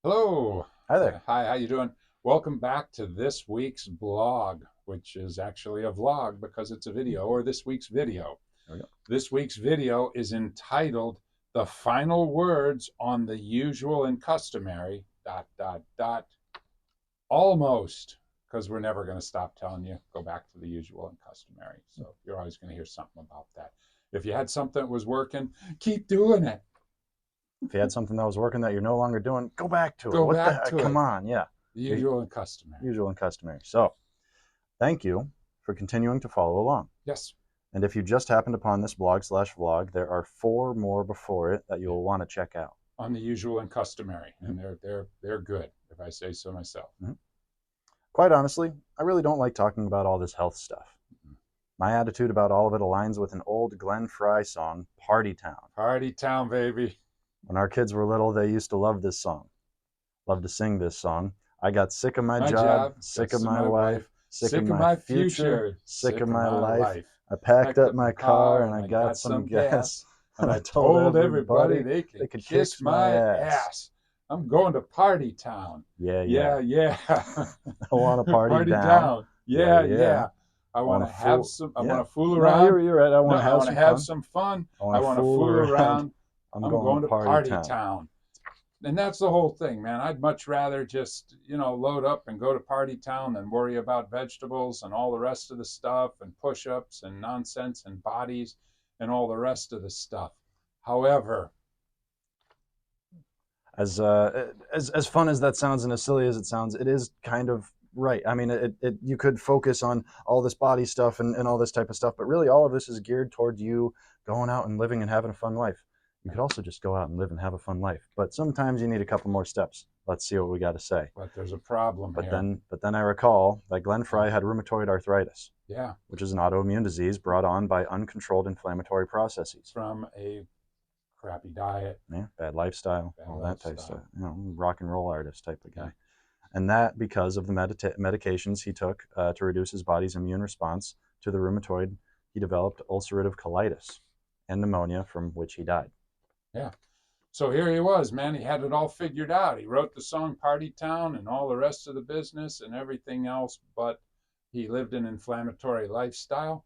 Hello. Hi there. Hi, how you doing? Welcome back to this week's blog, which is actually a vlog because it's a video, or this week's video. There we go. This week's video is entitled The Final Words on the Usual and Customary, almost, because we're never going to stop telling you, go back to the usual and customary. So you're always going to hear something about that. If you had something that was working, keep doing it. If you had something that was working that you're no longer doing, go back to it. Go What the back heck? to Come it. on. Yeah. The The usual and customary. usual and customary. So, thank you for continuing to follow along. Yes. And if you just happened upon this blog/vlog, there are 4 more before it that you'll want to check out. On the usual and customary, Mhm. and they're good if I say so myself. Mhm. Quite honestly, I really don't like talking about all this health stuff. My attitude about all of it aligns with an old Glenn Frey song, Party Town. Party town, baby. When our kids were little, they used to love this song. Love to sing this song. I got sick of my My job, job, sick of guts of my my wife, wife, sick of sick of my my future, future, sick of sick of my my life. life. I packed Packed up up my my car car and and I I got got some some gas. gas, And and I I told told everybody everybody they they could could kiss kiss my my ass. ass. I'm going to party town. Yeah, yeah. Yeah, yeah. I want to party Party down. town. Yeah, Yeah, yeah. yeah. I I want want to to have fool. some, I Yeah. want to fool No, around. you're right. I want No, to I have want to some have fun. some fun. I want I to want to fool fool around. around. I'm I'm going to going to party party town. town. And that's the whole thing, man. I'd much rather just, load up and go to party town than worry about vegetables and all the rest of the stuff and push ups and nonsense and bodies and all the rest of the stuff. However, As fun as that sounds and as silly as it sounds, it is kind of right. I mean, you could focus on all this body stuff and all this type of stuff, but really all of this is geared towards you going out and living and having a fun life. You could also just go out and live and have a fun life, but sometimes you need a couple more steps. Let's see what we got to say. but there's a problem But here. then, but then I recall that Glenn Yeah. Frey had rheumatoid arthritis, Yeah. which is an autoimmune disease brought on by uncontrolled inflammatory processes. From a crappy diet, Yeah, bad lifestyle, bad all that type of stuff. lifestyle. Rock and roll artist type of Yeah. guy. And that because of the medications he took to reduce his body's immune response to the rheumatoid, he developed ulcerative colitis and pneumonia, from which he died. Yeah. So here he was, man. He had it all figured out. He wrote the song Party Town and all the rest of the business and everything else, but he lived an inflammatory lifestyle.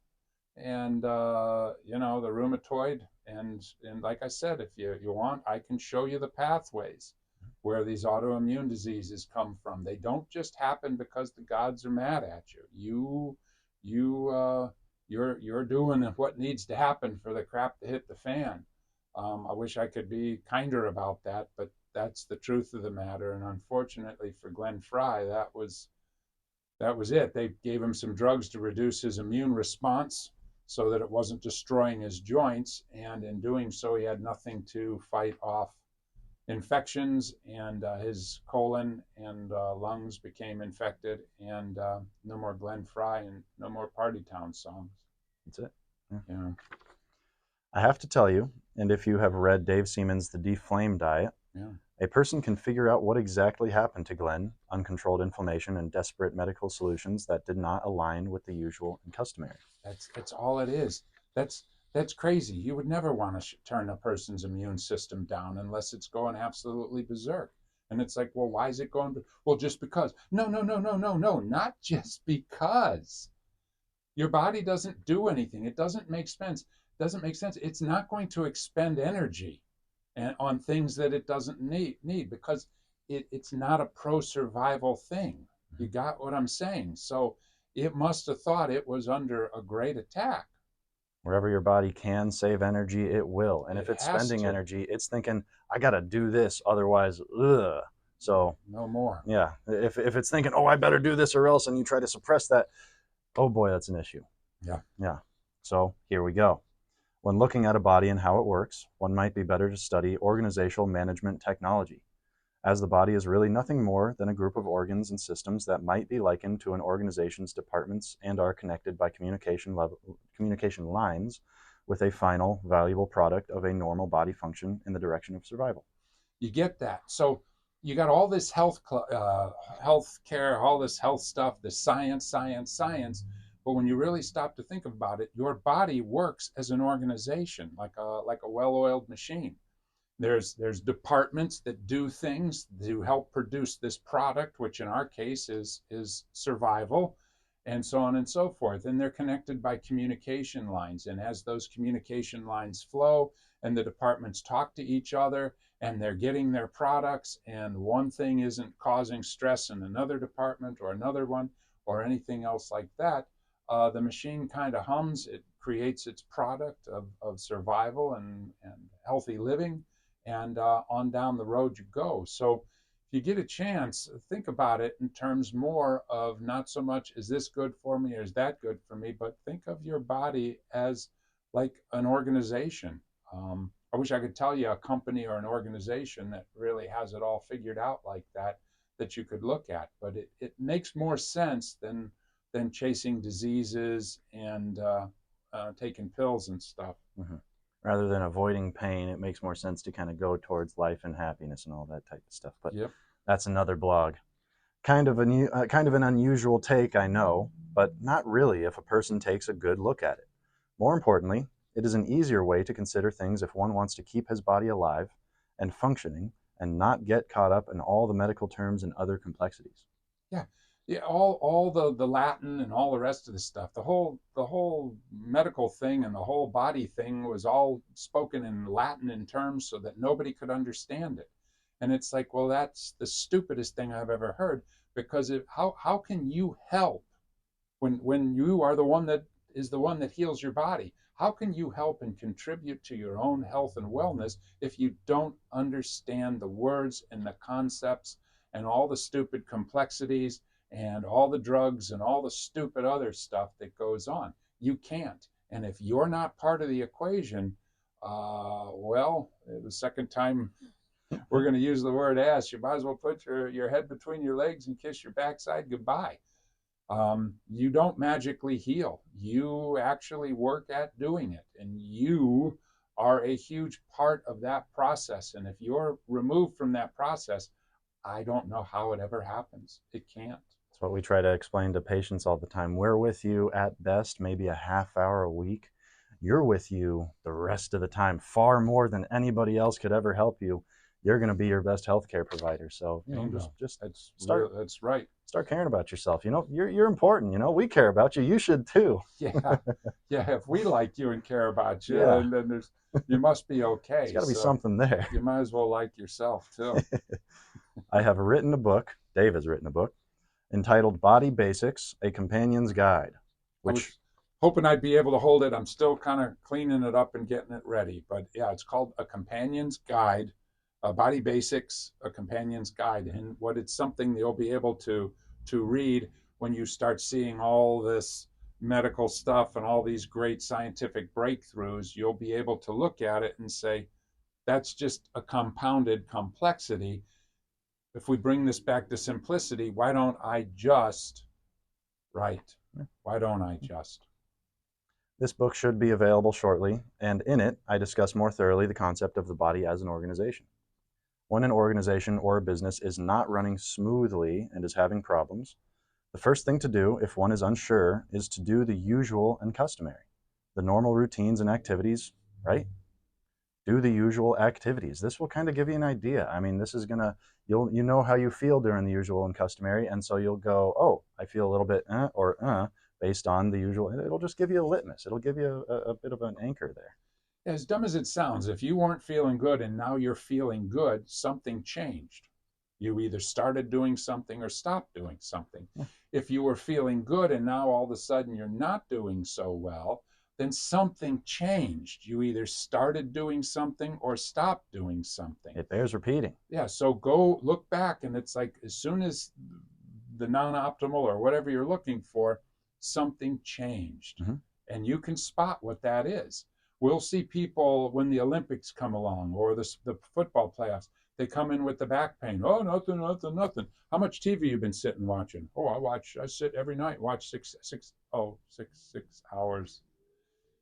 And, the rheumatoid. And like I said, if you want, I can show you the pathways where these autoimmune diseases come from. They don't just happen because the gods are mad at you. You're doing what needs to happen for the crap to hit the fan. I wish I could be kinder about that, but that's the truth of the matter. And unfortunately for Glenn Frey, that was it. They gave him some drugs to reduce his immune response so that it wasn't destroying his joints. And in doing so, he had nothing to fight off infections, and his colon and lungs became infected. And no more Glenn Frey and no more Party Town songs. That's it. Yeah. You know, I have to tell you, and if you have read Dave Seaman's The Deflame Diet, yeah. a person can figure out what exactly happened to Glenn, uncontrolled inflammation and desperate medical solutions that did not align with the usual and customary. That's all it is. That's crazy. You would never want to turn a person's immune system down unless it's going absolutely berserk. And it's like, well, why is it going? Well, just because. No, no, no, no, no, no. Not just because. Your body doesn't do anything. It doesn't make sense. Doesn't make sense. It's not going to expend energy and on things that it doesn't need because it's not a pro survival thing. You got what I'm saying? So it must have thought it was under a great attack. Wherever your body can save energy, it will. And It if it's has spending to. energy, it's thinking, I got to do this, otherwise, ugh. So, No more. yeah, if it's thinking, oh, I better do this or else, and you try to suppress that, oh boy, that's an issue. Yeah. Yeah. So, here we go. When looking at a body and how it works, one might be better to study organizational management technology, as the body is really nothing more than a group of organs and systems that might be likened to an organization's departments and are connected by communication lines with a final valuable product of a normal body function in the direction of survival. You get that. So you got all this health care, all this health stuff, this science, science, science. But when you really stop to think about it, your body works as an organization, like a well-oiled machine. There's departments that do things to help produce this product, which in our case is survival, and so on and so forth. And they're connected by communication lines. And as those communication lines flow and the departments talk to each other and they're getting their products, and one thing isn't causing stress in another department or another one or anything else like that, the machine kind of hums. It creates its product of survival and healthy living, and on down the road you go. So if you get a chance, think about it in terms more of not so much is this good for me or is that good for me, but think of your body as like an organization. I wish I could tell you a company or an organization that really has it all figured out like that, that you could look at, but it makes more sense than chasing diseases and taking pills and stuff. Mm-hmm. Rather than avoiding pain, it makes more sense to kind of go towards life and happiness and all that type of stuff. But Yep. that's another blog. Kind of an unusual take, I know, but not really if a person takes a good look at it. More importantly, it is an easier way to consider things if one wants to keep his body alive and functioning and not get caught up in all the medical terms and other complexities. Yeah, yeah. All the Latin and all the rest of the stuff. The whole medical thing and the whole body thing was all spoken in Latin in terms so that nobody could understand it. And it's like, well, that's the stupidest thing I've ever heard, because how can you help when you are the one that is the one that heals your body? How can you help and contribute to your own health and wellness if you don't understand the words and the concepts and all the stupid complexities and all the drugs and all the stupid other stuff that goes on? You can't. And if you're not part of the equation, well, the second time we're going to use the word ass, you might as well put your head between your legs and kiss your backside goodbye. You don't magically heal. You actually work at doing it, and you are a huge part of that process. And if you're removed from that process, I don't know how it ever happens. It can't. That's what we try to explain to patients all the time. We're with you at best, maybe a half hour a week. You're with you the rest of the time, far more than anybody else could ever help you. You're going to be your best healthcare provider. So, just That's right. start caring about yourself. You're important. We care about you. You should too. Yeah, yeah. If we like you and care about you, Yeah, then there's you must be there's okay. got to be So something there. you might as well like yourself too. I have written a book. Dave has written a book entitled Body Basics, A Companion's Guide, I which was hoping I'd be able to hold it. I'm still kind of cleaning it up and getting it ready. But yeah, it's called A Companion's Guide, Body Basics, A Companion's Guide. And what it's something you'll be able to read when you start seeing all this medical stuff and all these great scientific breakthroughs. You'll be able to look at it and say, that's just a compounded complexity. If we bring this back to simplicity, why don't I just write? Why don't I just? this book should be available shortly, and in it, I discuss more thoroughly the concept of the body as an organization. When an organization or a business is not running smoothly and is having problems, the first thing to do, if one is unsure, is to do the usual and customary, the normal routines and activities, right? Do the usual activities. This will kind of give you an idea. I mean, this is gonna you know how you feel during the usual and customary, and so you'll go, oh, I feel a little bit based on the usual. It'll just give you a litmus. It'll give you a bit of an anchor there. As dumb as it sounds, if you weren't feeling good and now you're feeling good, something changed. You either started doing something or stopped doing something. Yeah. If you were feeling good and now all of a sudden you're not doing so well, then something changed. You either started doing something or stopped doing something. It bears repeating. Yeah, so go look back, and it's like as soon as the non-optimal or whatever you're looking for, something changed. Mm-hmm. And you can spot what that is. We'll see people when the Olympics come along or the football playoffs, they come in with the back pain. Oh, nothing, nothing, nothing. How much TV you been sitting watching? Oh, I sit every night, watch 6 hours.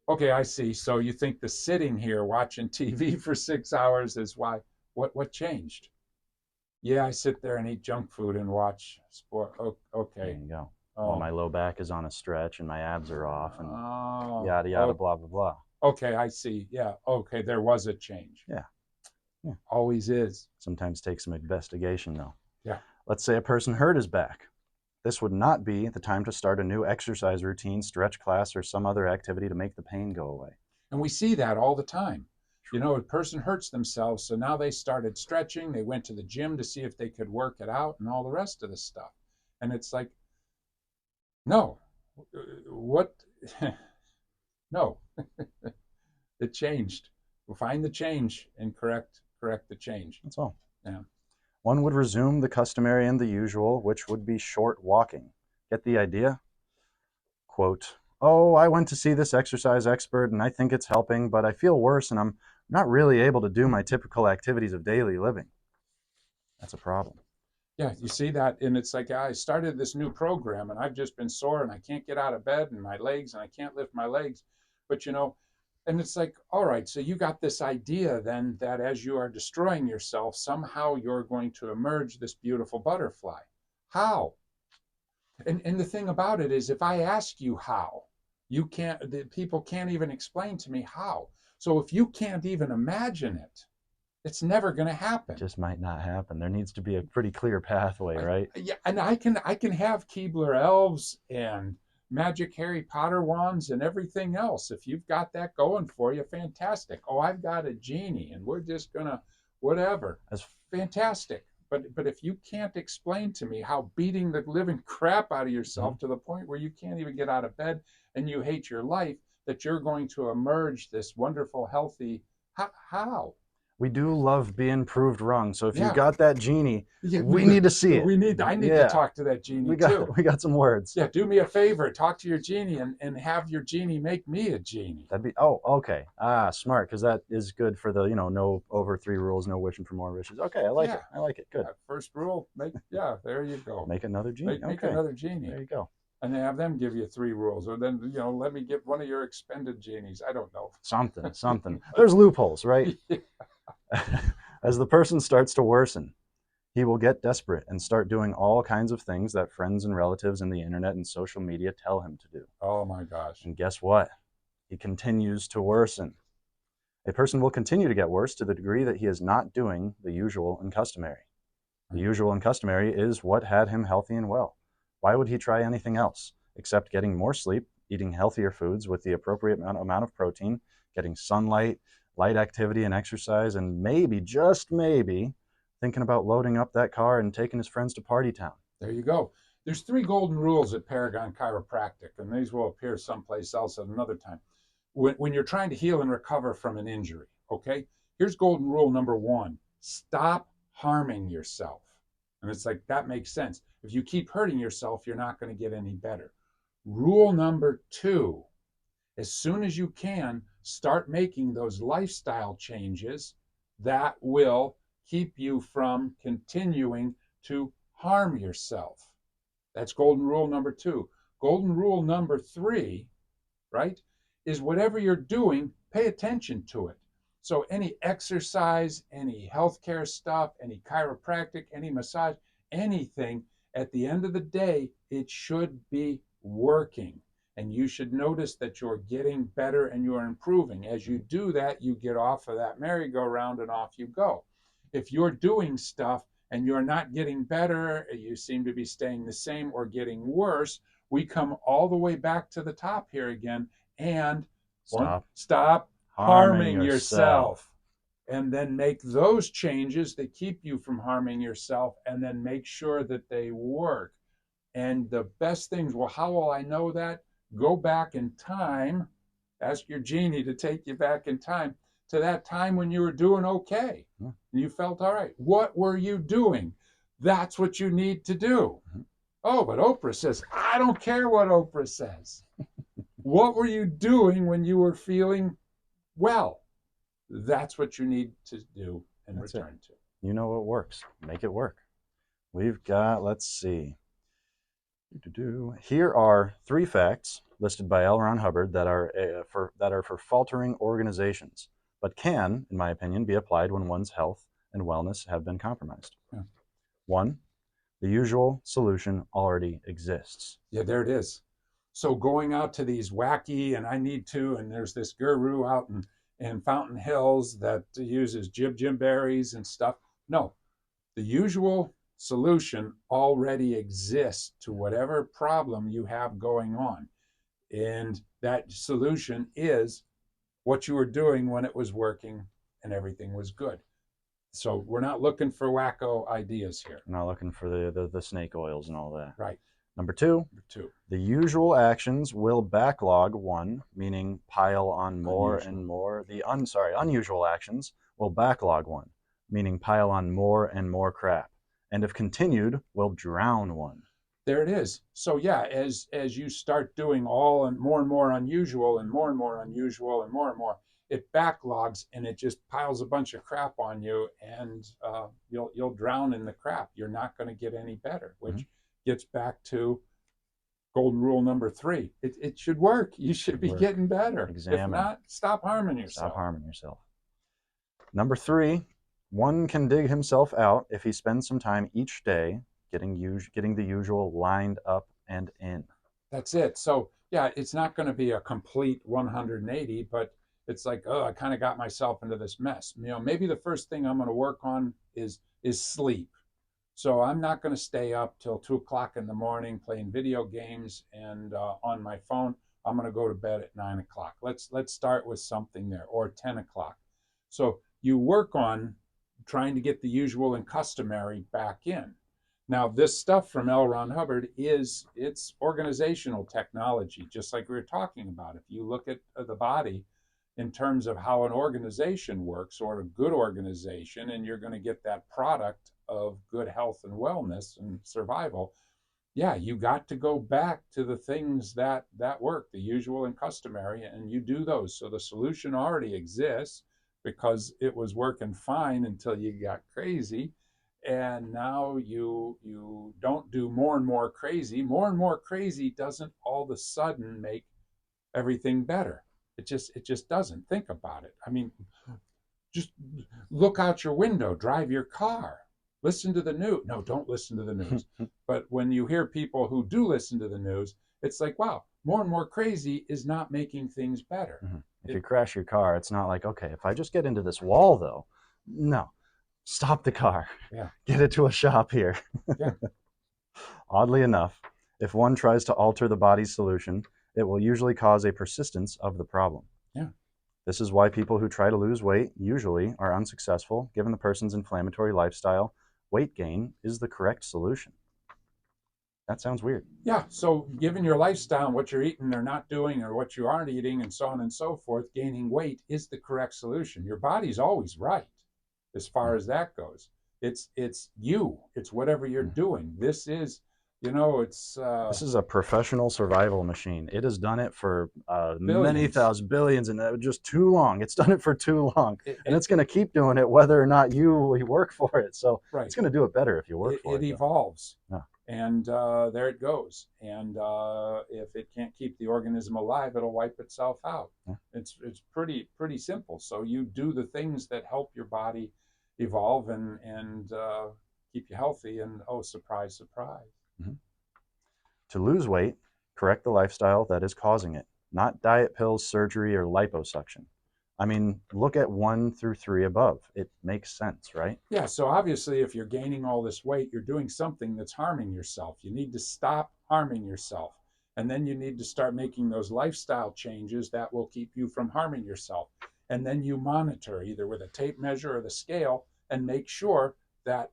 Okay, I see. So you think the sitting here watching TV for 6 hours is why? What changed? Yeah, I sit there and eat junk food and watch sport. Oh, There okay. you go. While Oh, my low back is on a stretch and my abs are off and oh, yada yada oh, blah blah blah. okay. I see. Yeah. Okay, there was a change. Yeah. Yeah. Always is. Sometimes takes some investigation, though. Yeah. Let's say a person hurt his back. This would not be the time to start a new exercise routine, stretch class, or some other activity to make the pain go away. And we see that all the time. You know, a person hurts themselves, so now they started stretching. They went to the gym to see if they could work it out and all the rest of the stuff. And it's like, no, what? No, it changed. We'll find the change and correct the change. That's all. Yeah. One would resume the customary and the usual, which would be short walking. Get the idea? Quote, oh, I went to see this exercise expert and I think it's helping, but I feel worse and I'm not really able to do my typical activities of daily living. That's a problem. Yeah, you see that, and it's like I started this new program, and I've just been sore, and I can't get out of bed, and my legs, and I can't lift my legs. But and it's like, all right, so you got this idea then that as you are destroying yourself, somehow you're going to emerge this beautiful butterfly. How? And the thing about it is, if I ask you how, the people can't even explain to me how. So if you can't even imagine it, it's never going to It happen. just might not happen. There needs to be a pretty clear pathway, right? Yeah, and I can have Keebler elves and magic Harry Potter wands and everything else. If you've got that going for you, fantastic. Oh, I've got a genie, and we're just gonna whatever. As Fantastic. But if you can't explain to me how beating the living crap out of yourself to the point where you can't even get out of bed and you hate your life, that you're going to emerge this wonderful, healthy, how? we do love being proved wrong. So if you Yeah. got that genie, Yeah, we need to see it. I need to Yeah, talk to that genie we too. got some words. Yeah, do me a favor, talk to your genie and have your genie make me a genie. That'd be okay. Smart, because that is good for the no over 3 rules, no wishing for more wishes. Okay, I like Yeah. it. I like it. Good. First rule, there you go. Make another genie. Make Okay, another genie. there you go. And have them give you 3 rules, or then let me get one of your expended genies. I don't know. Something. There's loopholes, right? As the person starts to worsen, he will get desperate and start doing all kinds of things that friends and relatives and the internet and social media tell him to do. Oh my gosh. And guess what? He continues to worsen. A person will continue to get worse to the degree that he is not doing the usual and customary. The usual and customary is what had him healthy and well. Why would he try anything else except getting more sleep, eating healthier foods with the appropriate amount of protein, getting sunlight, light activity and exercise, and maybe, just maybe, thinking about loading up that car and taking his friends to Party Town? There you go. There's 3 golden rules at Paragon Chiropractic, and these will appear someplace else at another time. When you're trying to heal and recover from an injury, okay? Here's golden rule number 1. Stop harming yourself. And it's like, that makes sense. If you keep hurting yourself, you're not going to get any better. Rule number 2, as soon as you can, start making those lifestyle changes that will keep you from continuing to harm yourself. That's golden rule number 2. Golden rule number 3, right, is whatever you're doing, pay attention to it. So any exercise, any healthcare stuff, any chiropractic, any massage, anything, at the end of the day, it should be working. And you should notice that you're getting better and you're improving. As you do that, you get off of that merry-go-round and off you go. If you're doing stuff and you're not getting better, you seem to be staying the same or getting worse, we come all the way back to the top here again and stop harming yourself. And then make those changes that keep you from harming yourself, and then make sure that they work. And the best things, well, how will I know that? Go back in time, ask your genie to take you back in time to that time when you were doing okay. Yeah. And you felt all right. What were you doing? That's what you need to do. Oh, but Oprah says, I don't care what Oprah says. What were you doing when you were feeling well? That's what you need to do and return to. You know what works. Make it work. We've got, let's see. Here are 3 facts listed by L. Ron Hubbard that are for faltering organizations, but can, in my opinion, be applied when one's health and wellness have been compromised. Yeah. 1, the usual solution already exists. Yeah, there it is. So going out to these wacky, and I need to, and there's this guru out and Fountain Hills that uses jib berries and stuff. No, the usual solution already exists to whatever problem you have going on. And that solution is what you were doing when it was working and everything was good. So we're not looking for wacko ideas here. I'm not looking for the snake oils and all that. Right. Number two, Number two, the usual actions will backlog one, meaning pile on more unusual. and more. The unusual actions will backlog one, meaning pile on more and more crap. And if continued, will drown one. There it is. So yeah, as you start doing all and more unusual and more unusual and more, it backlogs and it just piles a bunch of crap on you, and you'll drown in the crap. You're not going to get any better, which gets back to golden rule number 3. It should work. You should be getting better. Examine. If not, stop harming yourself. Stop harming yourself. Number 3, one can dig himself out if he spends some time each day getting the usual lined up and in. That's it. So yeah, it's not going to be a complete 180, but it's like, oh, I kind of got myself into this mess. Maybe the first thing I'm going to work on is sleep. So I'm not going to stay up till 2 o'clock in the morning playing video games and on my phone. I'm going to go to bed at 9 o'clock. Let's start with something there, or 10 o'clock. So you work on trying to get the usual and customary back in. Now, this stuff from L. Ron Hubbard it's organizational technology, just like we were talking about. If you look at the body in terms of how an organization works, or a good organization, and you're going to get that product of good health and wellness and survival, yeah, you got to go back to the things that work, the usual and customary, and you do those. So the solution already exists because it was working fine until you got crazy. And now you don't do more and more crazy. More and more crazy doesn't all of a sudden make everything better. It just doesn't. Think about it. I mean, just look out your window, drive your car, listen to the news. No, don't listen to the news. But when you hear people who do listen to the news, it's like, wow, more and more crazy is not making things better. If you crash your car, it's not like, okay, if I just get into this wall, though. No, stop the car. Yeah. Get it to a shop here. Yeah. Oddly enough, if one tries to alter the body's solution, it will usually cause a persistence of the problem. Yeah. This is why people who try to lose weight usually are unsuccessful, given the person's inflammatory lifestyle. Weight gain is the correct solution. That sounds weird. Yeah. So given your lifestyle, what you're eating or not doing, or what you aren't eating, and so on and so forth, gaining weight is the correct solution. Your body's always right as far as that goes. It's you. It's whatever you're doing. This is, it's this is a professional survival machine. It has done it for many thousand billions, and just too long. It's done it for too long, and it's going to keep doing it whether or not you work for it. So right. It's going to do it better if you work for it. It evolves, yeah. And there it goes. And if it can't keep the organism alive, it'll wipe itself out. Yeah. It's pretty simple. So you do the things that help your body evolve and keep you healthy. And oh, surprise, surprise. Mm-hmm. To lose weight, correct the lifestyle that is causing it, not diet pills, surgery, or liposuction. I mean, look at 1 through 3 above. It makes sense, right? Yeah, so obviously if you're gaining all this weight, you're doing something that's harming yourself. You need to stop harming yourself. And then you need to start making those lifestyle changes that will keep you from harming yourself. And then you monitor either with a tape measure or the scale and make sure that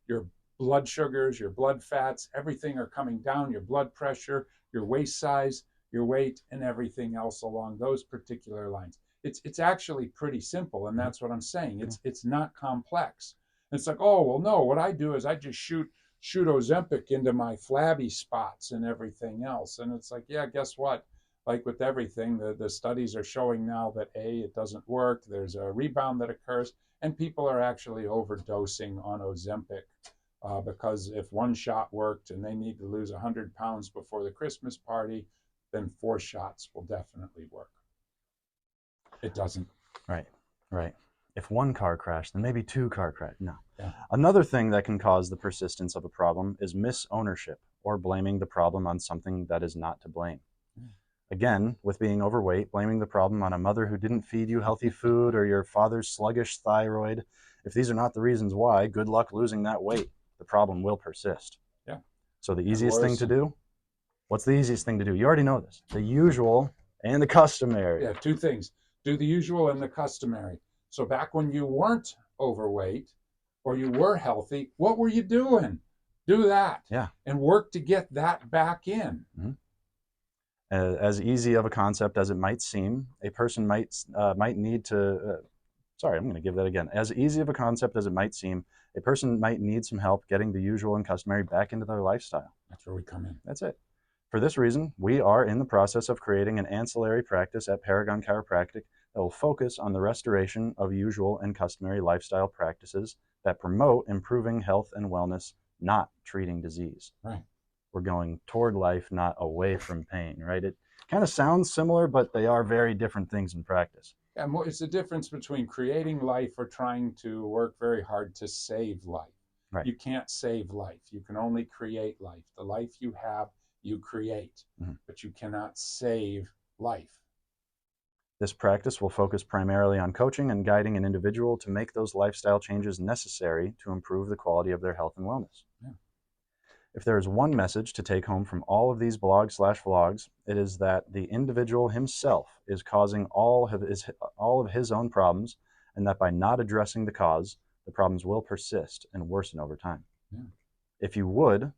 your blood sugars, your blood fats, everything are coming down, your blood pressure, your waist size, your weight, and everything else along those particular lines. It's actually pretty simple, and that's what I'm saying. It's not complex. It's like, oh, well, no, what I do is I just shoot Ozempic into my flabby spots and everything else. And it's like, yeah, guess what? Like with everything, the studies are showing now that it doesn't work. There's a rebound that occurs, and people are actually overdosing on Ozempic. Because if one shot worked and they need to lose 100 pounds before the Christmas party, then 4 shots will definitely work. It doesn't. Right. If one car crashed, then maybe 2 car crashed. No. Yeah. Another thing that can cause the persistence of a problem is misownership, or blaming the problem on something that is not to blame. Again, with being overweight, blaming the problem on a mother who didn't feed you healthy food or your father's sluggish thyroid. If these are not the reasons why, good luck losing that weight. The problem will persist. Yeah. So the And easiest thing worse. to do, what's the easiest thing to do? You already know this. The usual and the customary. Yeah, two things. Do the usual and the customary. So back when you weren't overweight or you were healthy, what were you doing? Do that Yeah. and work to get that back in. Mm-hmm. As easy of a concept as it might seem, a person might need to. Sorry, I'm going to give that again. As easy of a concept as it might seem, a person might need some help getting the usual and customary back into their lifestyle. That's where we come in. That's it. For this reason, we are in the process of creating an ancillary practice at Paragon Chiropractic that will focus on the restoration of usual and customary lifestyle practices that promote improving health and wellness, not treating disease. Right. We're going toward life, not away from pain, right? It kind of sounds similar, but they are very different things in practice. And it's the difference between creating life or trying to work very hard to save life. Right. You can't save life. You can only create life. The life you have, you create, but you cannot save life. This practice will focus primarily on coaching and guiding an individual to make those lifestyle changes necessary to improve the quality of their health and wellness. Yeah. If there is one message to take home from all of these blogs/vlogs, it is that the individual himself is causing all of his own problems, and that by not addressing the cause, the problems will persist and worsen over time. Yeah. If you would,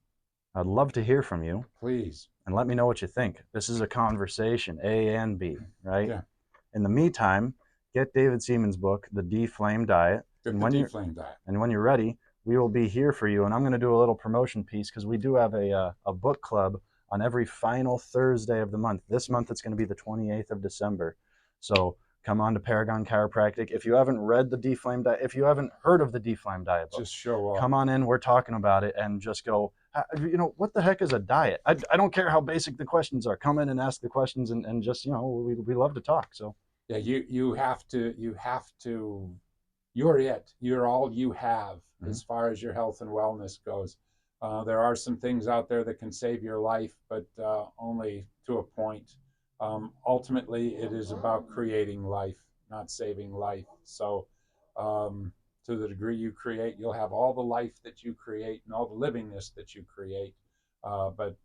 I'd love to hear from you. Please. And let me know what you think. This is a conversation, A and B, right? Yeah. In the meantime, get David Seaman's book, The D-Flame Diet. Get the D-Flame Diet. And when you're ready, we will be here for you. And I'm going to do a little promotion piece because we do have a book club on every final Thursday of the month. This month, it's going to be the 28th of December. So come on to Paragon Chiropractic. If you haven't read the D-Flame Diet, if you haven't heard of the D-Flame Diet book, just show up. Come on in. We're talking about it and just go, what the heck is a diet? I don't care how basic the questions are. Come in and ask the questions and just, we love to talk. So yeah, you have to, you're it. You're all you have as far as your health and wellness goes. There are some things out there that can save your life, but only to a point. Ultimately, it is about creating life, not saving life. So to the degree you create, you'll have all the life that you create and all the livingness that you create. But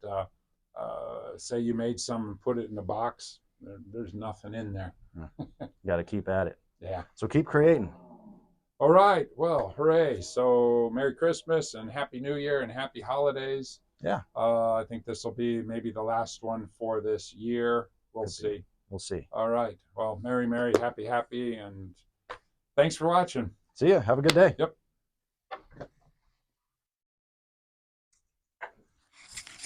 say you made some and put it in a box, there's nothing in there. You got to keep at it. Yeah. So keep creating. All right. Well, hooray. So Merry Christmas and Happy New Year and Happy Holidays. Yeah. I think this will be maybe the last one for this year. We'll see. We'll see. All right. Well, Merry, Merry, Happy, Happy, and thanks for watching. See ya. Have a good day. Yep.